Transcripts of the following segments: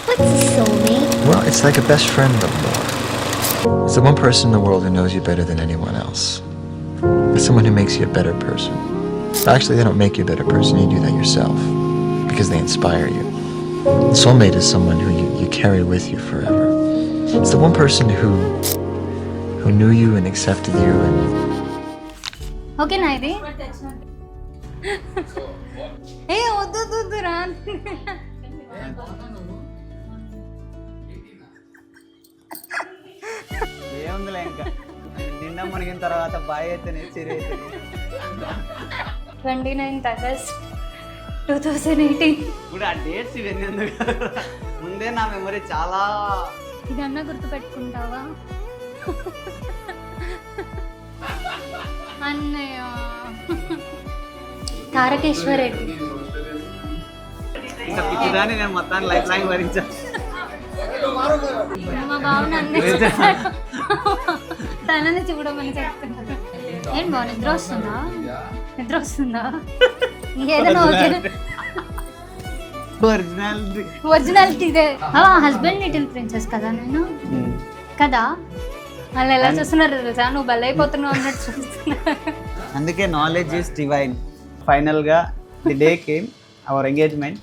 What's a soulmate? Well, it's like a best friend, but more. It's the one person in the world who knows you better than anyone else. It's someone who makes you a better person. Actually, they don't make you a better person, you do that yourself. Because they inspire you. The soulmate is someone who you carry with you forever. It's the one person who knew you and accepted you and... Okay, Naidi. Hey, వద్దు రా. ఏముందిలే ఇంకా నిన్న మునిగిన తర్వాత bye అయితేనే చిరి అయితేనే 29th August 2018. ఇప్పుడు ఆ డేట్స్ ఇవన్నీ ఎందుకు ముందే నా మెమరీ చాలా ఇదన్నా గుర్తుపెట్టుకుంటావా అన్నయ్య తారకేశ్వర్ రెడ్డి ఇంకా పిచ్చిదాన్ని నేను మొత్తాన్ని లైఫ్ లాంగ్ భరించాను మా బావని అన్నీ తనని చూడమని చెప్తున్నారు ఏం బావ నిద్ర వస్తుందా ఏదైనా ఓకే ఒరిజినాలిటీ ఇదే హస్బెండ్ లిటిల్ ప్రిన్సెస్ కదా నేను కదా వాళ్ళు ఎలా చూస్తున్నారు తెలుసా నువ్వు బలైపోతున్నావు అన్నట్టు చూస్తున్నా అందుకే నాలెడ్జ్ ఈస్ డివైన్ ఫైనల్గా the day came our engagement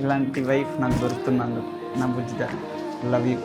ఇలాంటి వైఫ్ నాకు దొరుకుతున్నందుకు నా బుజ్జిత లవ్ యూ